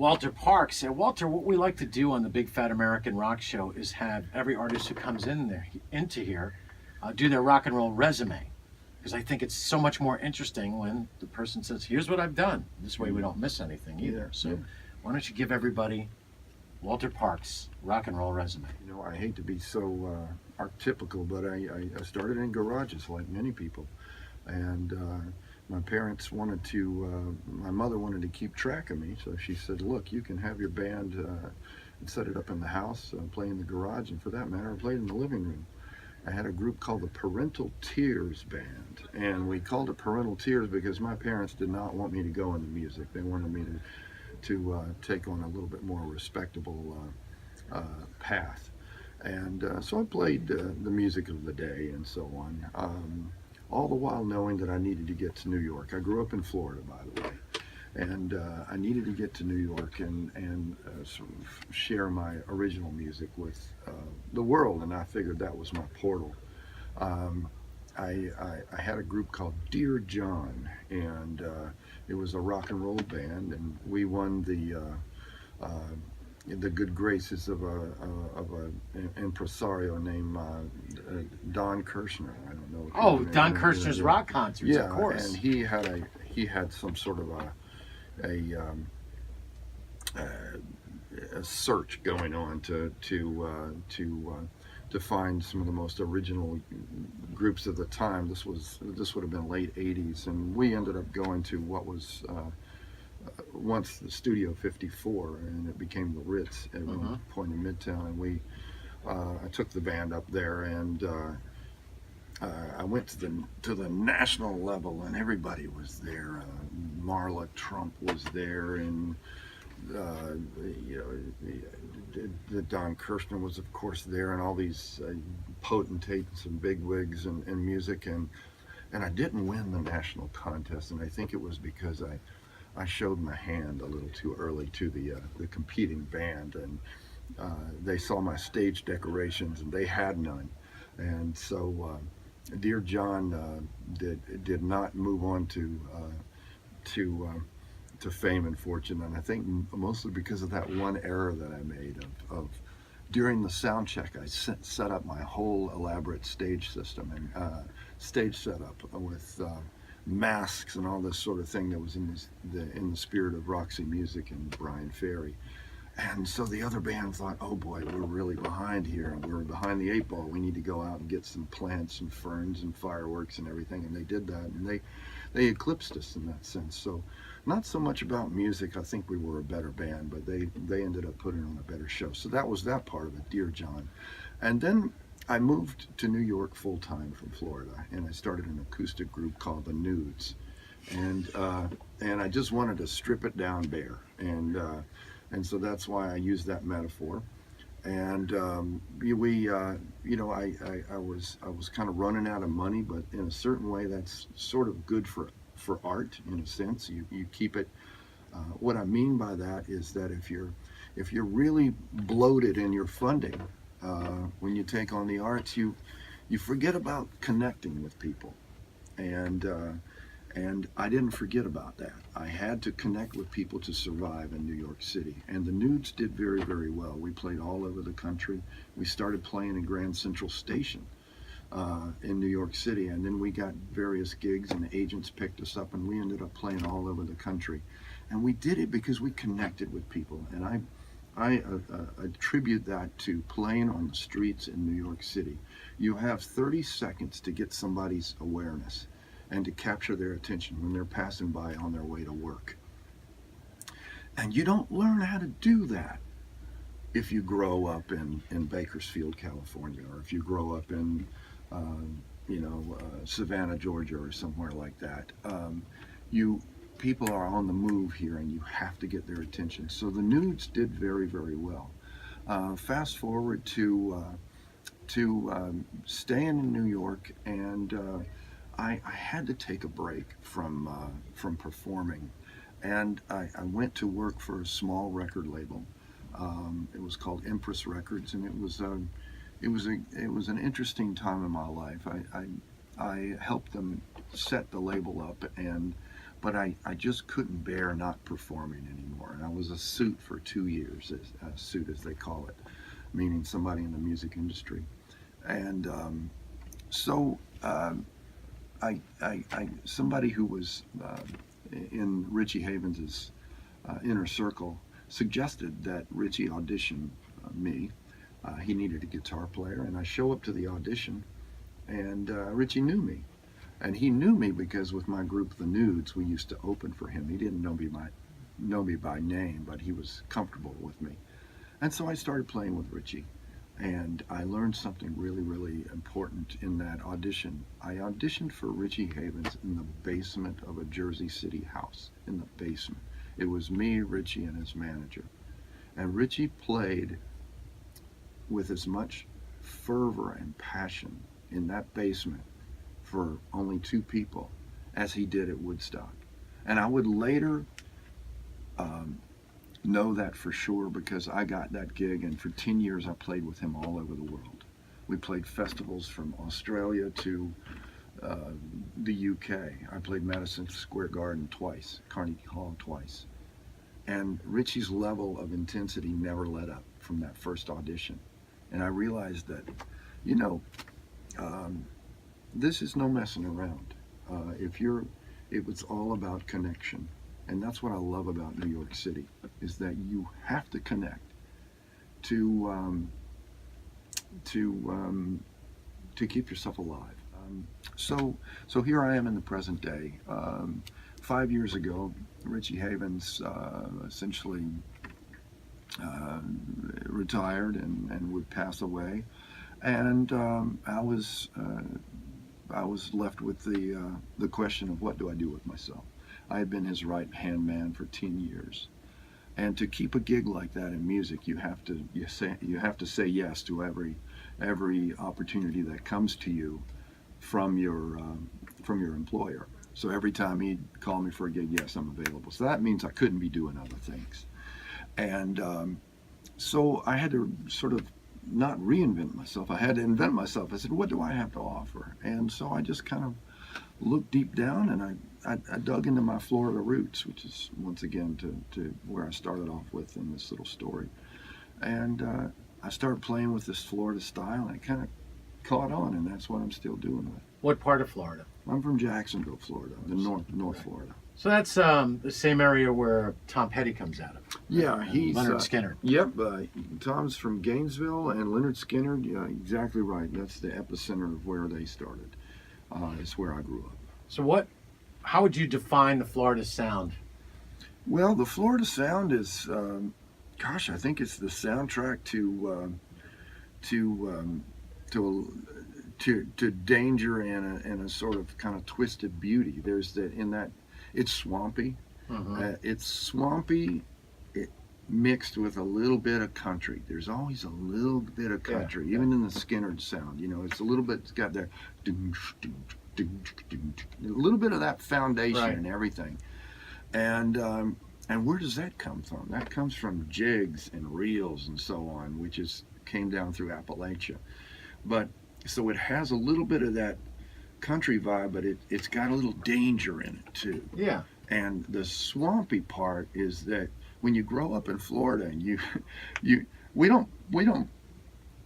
Walter Parks. And Walter, what we like to do on the Big Fat American Rock Show is have every artist who comes into here do their rock and roll resume. Because I think it's so much more interesting when the person says, here's what I've done. This way we don't miss anything either. So why don't you give everybody Walter Parks' rock and roll resume? You know, I hate to be so archetypical, but I started in garages like many people. And my parents wanted to, my mother wanted to keep track of me. So she said, look, you can have your band and set it up in the house, play in the garage, and for that matter, I played in the living room. I had a group called the Parental Tears Band, and we called it Parental Tears because my parents did not want me to go into music. They wanted me to take on a little bit more respectable path. And so I played the music of the day and so on, all the while knowing that I needed to get to New York. I grew up in Florida, by the way. And I needed to get to New York and sort of share my original music with the world, and I figured that was my portal. I had a group called Dear John, and it was a rock and roll band, and we won the good graces of an impresario named Don Kirshner. I don't know. Oh, Don Kirshner's rock concerts, yeah, of course. And he had some sort of a search going on to find some of the most original groups of the time. This would have been late '80s, and we ended up going to what was once the Studio 54, and it became the Ritz at one point in Midtown. And I took the band up there, and I went to the national level, and everybody was there. Marla Trump was there, and you know, the Don Kirshner was of course there, and all these potentates and bigwigs and music, and I didn't win the national contest, and I think it was because I showed my hand a little too early to the competing band, and they saw my stage decorations and they had none, and so Dear John did not move on to fame and fortune, and I think mostly because of that one error that I made of during the sound check. I set up my whole elaborate stage system and stage setup with masks and all this sort of thing that was in the spirit of Roxy Music and Brian Ferry. And so the other band thought, oh boy, we're really behind here, and we're behind the 8 ball. We need to go out and get some plants and ferns and fireworks and everything. And they did that, and they eclipsed us in that sense. So not so much about music. I think we were a better band, but they ended up putting on a better show. So that was that part of it, Dear John. And then I moved to New York full time from Florida, and I started an acoustic group called the Nudes. And I just wanted to strip it down bare. And so that's why I use that metaphor. And you know, I was kind of running out of money, but in a certain way, that's sort of good for art in a sense. You keep it. What I mean by that is that if you're really bloated in your funding, when you take on the arts, you forget about connecting with people, and I didn't forget about that. I had to connect with people to survive in New York City. And the Nudes did very, very well. We played all over the country. We started playing in Grand Central Station in New York City. And then we got various gigs, and the agents picked us up, and we ended up playing all over the country. And we did it because we connected with people. And I attribute that to playing on the streets in New York City. You have 30 seconds to get somebody's awareness and to capture their attention when they're passing by on their way to work. And you don't learn how to do that if you grow up in Bakersfield, California, or if you grow up in Savannah, Georgia, or somewhere like that. People are on the move here, and you have to get their attention. So the Nudes did very, very well. Fast forward to staying in New York, and I had to take a break from performing, and I went to work for a small record label. It was called Empress Records, and it was an interesting time in my life. I helped them set the label up, and but I just couldn't bear not performing anymore. And I was a suit for 2 years, a suit as they call it, meaning somebody in the music industry. And so somebody who was in Richie Havens's inner circle suggested that Richie audition me. He needed a guitar player, and I show up to the audition, and Richie knew me. And he knew me because with my group, The Nudes, we used to open for him. He didn't know me by name, but he was comfortable with me. And so I started playing with Richie. And I learned something really, really important in that audition. I auditioned for Richie Havens in the basement of a Jersey City house, in the basement. It was me, Richie, and his manager. And Richie played with as much fervor and passion in that basement for only 2 people as he did at Woodstock. And I would later know that for sure because I got that gig, and for 10 years I played with him all over the world. We played festivals from Australia to the UK. I played Madison Square Garden twice, Carnegie Hall twice. And Richie's level of intensity never let up from that first audition. And I realized that, you know, this is no messing around. It was all about connection. And that's what I love about New York City, is that you have to connect to keep yourself alive. So here I am in the present day. 5 years ago, Richie Havens essentially retired and would pass away, and I was left with the question of what do I do with myself. I had been his right-hand man for 10 years, and to keep a gig like that in music, you have to say yes to every opportunity that comes to you from your employer. So every time he'd call me for a gig, yes, I'm available. So that means I couldn't be doing other things. And so I had to sort of not reinvent myself. I had to invent myself. I said, what do I have to offer? And so I just kind of looked deep down, and I dug into my Florida roots, which is, once again, to where I started off with in this little story. And I started playing with this Florida style, and it kind of caught on, and that's what I'm still doing with. What part of Florida? I'm from Jacksonville, Florida, the North Florida. So that's the same area where Tom Petty comes out of. Yeah, he's Leonard Skinner. Yep, Tom's from Gainesville, and Leonard Skinner. Yeah, exactly right. That's the epicenter of where they started. It's where I grew up. So how would you define the Florida sound? Well, the Florida sound is, I think it's the soundtrack to danger and a sort of kind of twisted beauty. There's it's swampy. It's swampy, mixed with a little bit of country. There's always a little bit of country, even in the Skinner sound. You know, it's a little bit. It's got there, a little bit of that foundation and everything. And where does that come from? That comes from jigs and reels and so on, which came down through Appalachia. But so it has a little bit of that country vibe, but it's got a little danger in it too. Yeah. And the swampy part is that when you grow up in Florida, and we don't,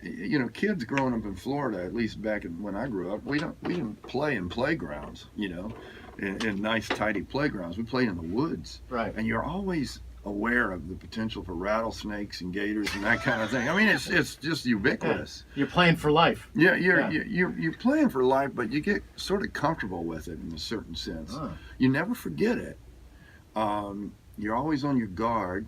you know, kids growing up in Florida, at least back when I grew up, we didn't play in playgrounds, you know, in nice tidy playgrounds. We played in the woods. Right. And you're always aware of the potential for rattlesnakes and gators and that kind of thing. I mean, it's just ubiquitous. Yeah. You're playing for life. Yeah, you're playing for life, but you get sort of comfortable with it in a certain sense. You never forget it. You're always on your guard.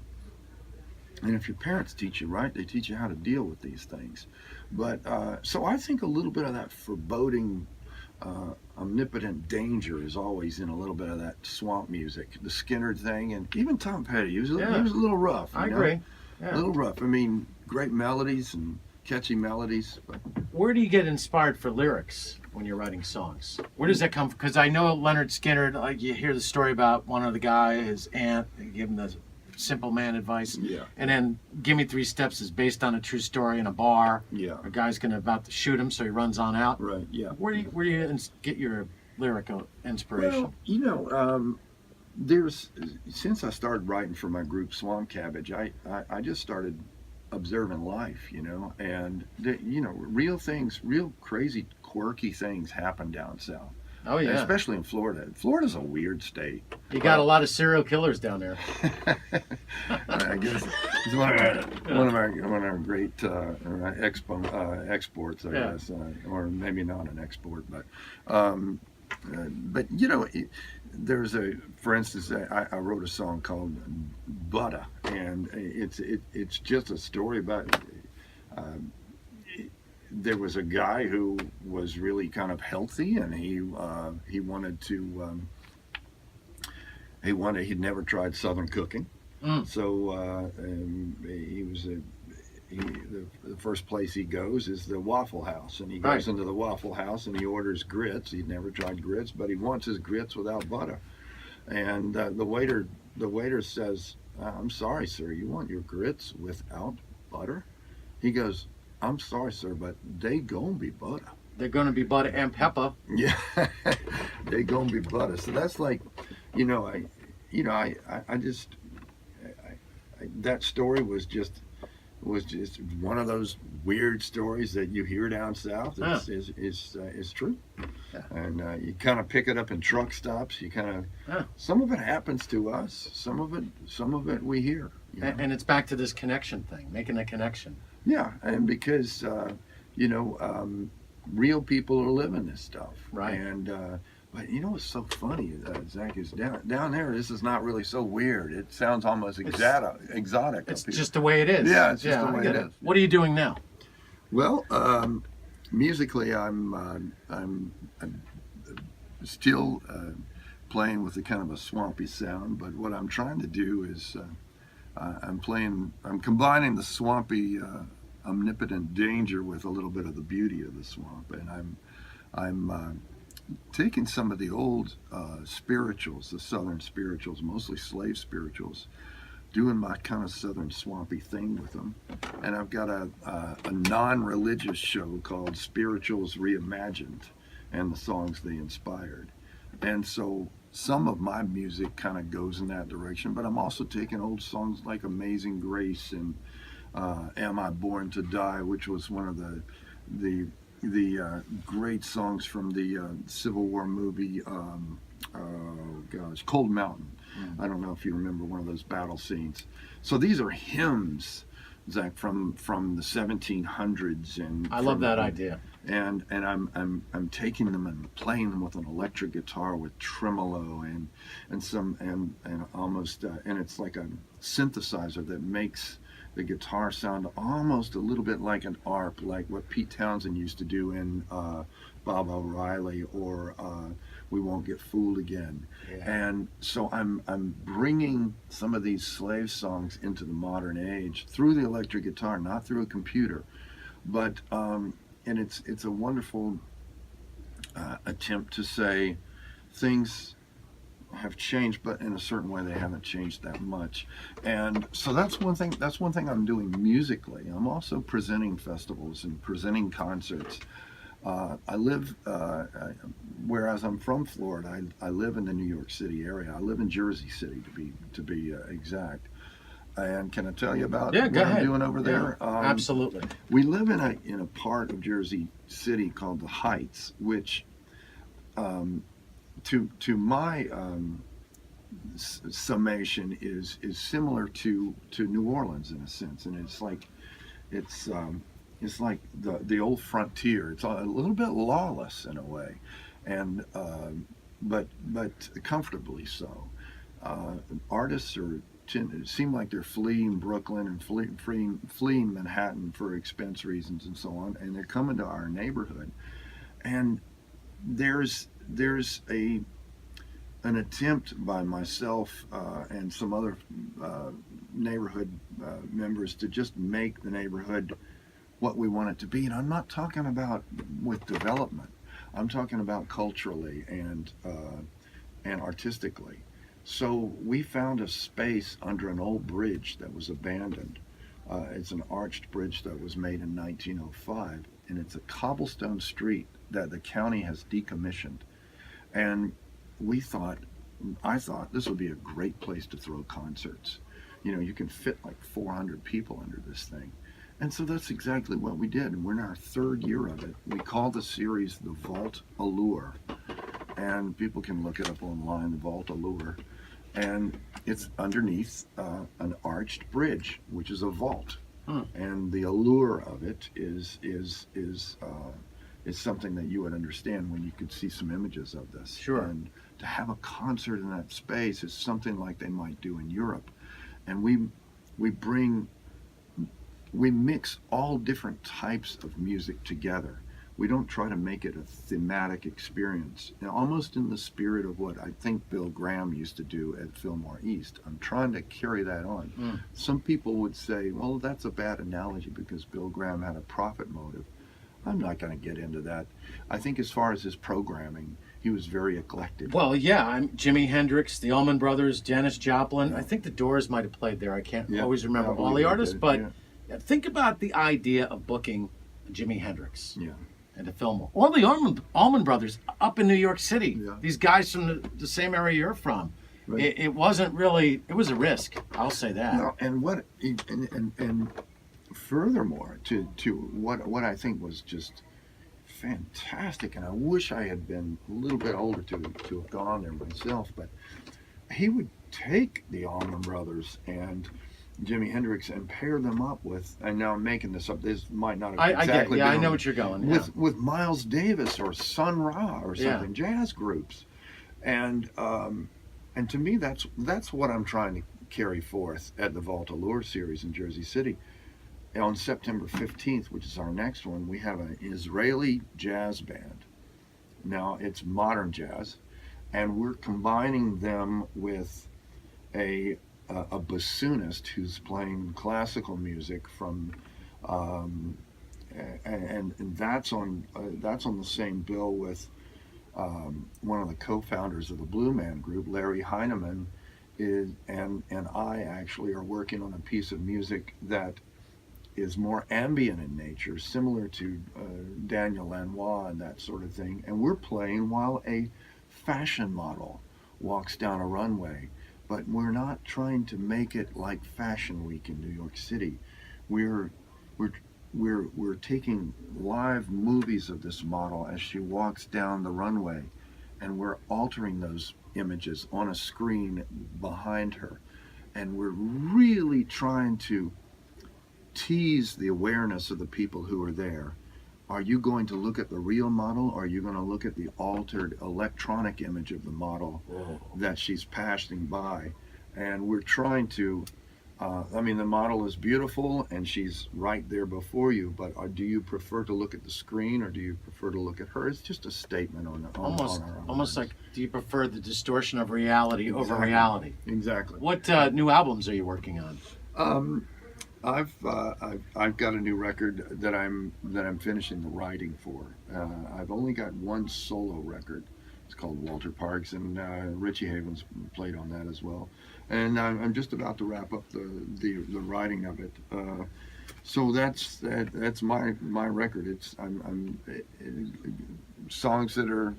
And if your parents teach you right, they teach you how to deal with these things. But so I think a little bit of that foreboding, omnipotent danger is always in a little bit of that swamp music, the Skinner thing, and even Tom Petty. He was a little rough. I agree. Yeah. A little rough. I mean, great melodies and catchy melodies. But where do you get inspired for lyrics when you're writing songs? Where does that come from? Because I know Leonard Skinner, like you hear the story about one of the guy, his aunt, gave him the simple man advice. Yeah. And then Give Me 3 Steps is based on a true story in a bar. Yeah. A guy's about to shoot him, so he runs on out. Right. Yeah. Where do you get your lyrical inspiration? Well, you know, there's since I started writing for my group Swamp Cabbage, I just started observing life, and real things, real crazy, quirky things happen down south. Oh And yeah. especially in Florida. Florida's a weird state. You got a lot of serial killers down there. I guess it's one of our great exports, I Yeah. guess, or maybe not an export, but there's for instance, I wrote a song called "Butter," and it's just a story about. Uh, there was a guy who was really kind of healthy, and he wanted to. He'd never tried Southern cooking, so the first place he goes is the Waffle House, and he goes Right. into the Waffle House and he orders grits. He'd never tried grits, but he wants his grits without butter. And the waiter says, "I'm sorry, sir, you want your grits without butter?" He goes, "I'm sorry, sir, but they gonna be butter." They're going to be butter and pepper. Yeah, they gonna be butter. So that's like, I just, that story was just one of those weird stories that you hear down south. It's true, Yeah. and you kind of pick it up in truck stops. You kind of, Yeah. some of it happens to us. Some of it we hear. And it's back to this connection thing, making a connection. Yeah, and because real people are living this stuff, Right. And but what's so funny, Zach, is down there. This is not really so weird. It sounds almost exotic. It's up here. just the way it is. Yeah, it's just the I way get it is. What are you doing now? Well, musically, I'm still playing with a kind of a swampy sound. But what I'm trying to do is I'm combining the swampy, omnipotent danger with a little bit of the beauty of the swamp, and I'm taking some of the old spirituals, the Southern spirituals, mostly slave spirituals, doing my kind of Southern swampy thing with them. And I've got a non-religious show called Spirituals Reimagined, and the songs they inspired. And so some of my music kind of goes in that direction, but I'm also taking old songs like Amazing Grace and Am I Born to Die, which was one of the great songs from the Civil War movie, Cold Mountain. I don't know if you remember one of those battle scenes. So these are hymns, Zach, from the 1700s, and I love that idea. And I'm taking them and playing them with an electric guitar with tremolo and almost and it's like a synthesizer that makes the guitar sound almost a little bit like an arp, like what Pete Townsend used to do in Bob O'Reilly or We Won't Get Fooled Again. Yeah. And so I'm bringing some of these slave songs into the modern age through the electric guitar, not through a computer, but and it's a wonderful attempt to say things have changed, but in a certain way they haven't changed that much. And so that's one thing I'm doing musically. I'm also presenting festivals and presenting concerts. I live whereas I'm from Florida, I live in the New York City area. I live in Jersey City to be exact. And can I tell you about Yeah, what go I'm ahead. doing over there? Absolutely. We live in a part of Jersey City called the Heights, which to my summation is similar to New Orleans in a sense, and it's like the old frontier. It's a little bit lawless in a way, and but comfortably so. Artists seem like they're fleeing Brooklyn and fleeing Manhattan for expense reasons and so on, and they're coming to our neighborhood, and there's an attempt by myself and some other neighborhood members to just make the neighborhood what we want it to be. And I'm not talking about with development. I'm talking about culturally and artistically. So we found a space under an old bridge that was abandoned. It's an arched bridge that was made in 1905, and it's a cobblestone street that the county has decommissioned. And we thought, I thought this would be a great place to throw concerts. You know, you can fit like 400 people under this thing. And so that's exactly what we did. And we're in our third year of it. We call the series the Vault Allure. And people can look it up online, the Vault Allure. And it's underneath an arched bridge, which is a vault. And the allure of it is something that you would understand when you could see some images of this. Sure. And to have a concert in that space is something like they might do in Europe. And we mix all different types of music together. We don't try to make it a thematic experience. Now, almost in the spirit of what I think Bill Graham used to do at Fillmore East. I'm trying to carry that on. Some people would say, well, that's a bad analogy because Bill Graham had a profit motive. I'm not going to get into that. I think as far as his programming, he was very eclectic. Well, yeah, I'm Jimi Hendrix, the Allman Brothers, Janis Joplin. Yeah. I think the Doors might have played there. I can't always remember all the artists, but think about the idea of booking Jimi Hendrix and the Fillmore. All the Allman Brothers up in New York City. Yeah. These guys from the same area you're from. Right. It wasn't really. It was a risk. I'll say that. No, and furthermore, to what I think was just fantastic, and I wish I had been a little bit older to have gone there myself, but he would take the Allman Brothers and Jimi Hendrix and pair them up with, and now I'm making this up, this might not have exactly I know what you're going, with Miles Davis or Sun Ra or something, jazz groups, and to me that's what I'm trying to carry forth at the Vault Allure series in Jersey City. On September 15th, which is our next one, we have an Israeli jazz band. Now, it's modern jazz, and we're combining them with a bassoonist who's playing classical music from, and that's on the same bill with one of the co-founders of the Blue Man Group, Larry Heineman, and I actually are working on a piece of music that is more ambient in nature, similar to Daniel Lanois and that sort of thing. And we're playing while a fashion model walks down a runway. But we're not trying to make it like Fashion Week in New York City. We're taking live movies of this model as she walks down the runway, and we're altering those images on a screen behind her. And we're really trying to tease the awareness of the people who are there. Are you going to look at the real model, or are you going to look at the altered electronic image of the model that she's passing by? And we're trying to, the model is beautiful and she's right there before you, but do you prefer to look at the screen or do you prefer to look at her? It's just a statement on our almost like, do you prefer the distortion of reality over reality? Exactly. What new albums are you working on? I've got a new record that I'm finishing the writing for. I've only got one solo record. It's called Walter Parks, and Richie Havens played on that as well. And I'm just about to wrap up the writing of it. So that's my record. It's songs that are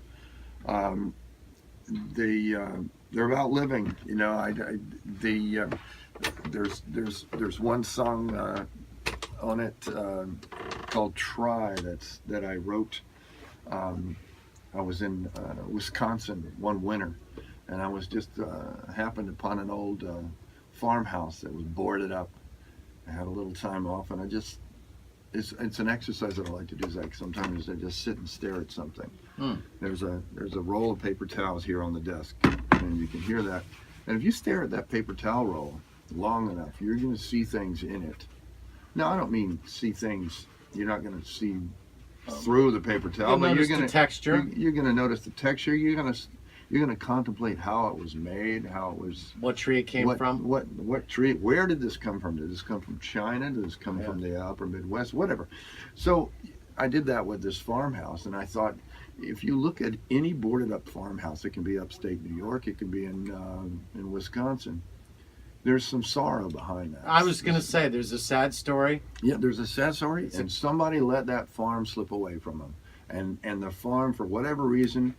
they're about living. You know, there's one song on it called "Try" that I wrote. I was in Wisconsin one winter, and I was just happened upon an old farmhouse that was boarded up. I had a little time off, and it's an exercise that I like to do. Is like sometimes I just sit and stare at something. There's a roll of paper towels here on the desk, and you can hear that. And if you stare at that paper towel roll long enough, you're going to see things in it. Now, I don't mean see things. You're not going to see through the paper towel, but you're going to texture. You're going to notice the texture. You're going to contemplate how it was made, how it was. What tree it came from. What tree? Where did this come from? Did this come from China? Did this come from the upper Midwest? Whatever. So I did that with this farmhouse, and I thought, if you look at any boarded up farmhouse, it can be upstate New York, it can be in Wisconsin. There's some sorrow behind that. I was going to say, there's a sad story. Yeah, there's a sad story, and somebody let that farm slip away from them. and the farm, for whatever reason,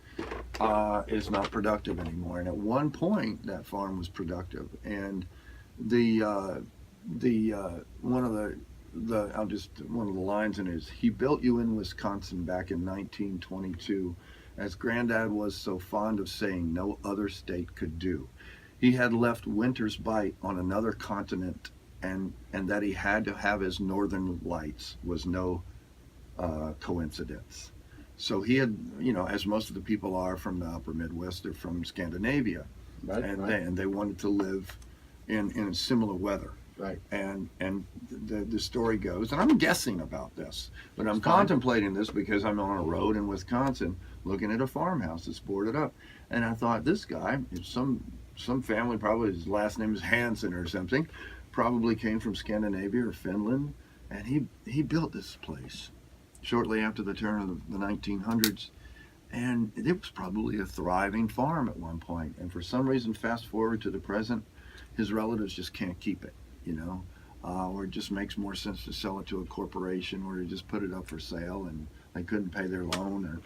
is not productive anymore. And at one point, that farm was productive, and one of the lines in it is, "He built you in Wisconsin back in 1922, as Granddad was so fond of saying no other state could do. He had left winter's bite on another continent, and that he had to have his northern lights was no coincidence." So he had, as most of the people are from the upper Midwest, they're from Scandinavia, and they wanted to live in similar weather. Right. And the story goes, and I'm guessing about this, but I'm contemplating this because I'm on a road in Wisconsin looking at a farmhouse that's boarded up. And I thought, this guy, some family, probably his last name is Hansen or something, probably came from Scandinavia or Finland, and he built this place shortly after the turn of the 1900s. And it was probably a thriving farm at one point. And for some reason, fast forward to the present, his relatives just can't keep it. Or it just makes more sense to sell it to a corporation, or to just put it up for sale, and they couldn't pay their loan.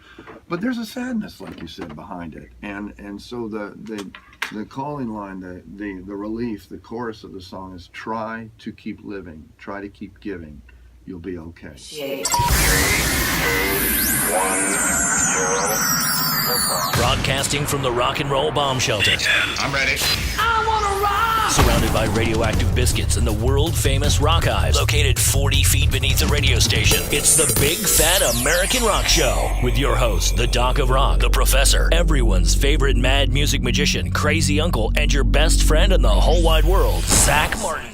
But there's a sadness, like you said, behind it, and so the calling line, the relief, the chorus of the song is, "Try to keep living, try to keep giving, you'll be okay." 3, 2, 1, 0. Broadcasting from the Rock and Roll Bomb Shelter. I'm ready. I wanna rock! Surrounded by radioactive biscuits and the world-famous rock hives, located 40 feet beneath the radio station. It's the Big Fat American Rock Show with your host, the Doc of Rock, the Professor, everyone's favorite mad music magician, crazy uncle, and your best friend in the whole wide world, Zach Martin.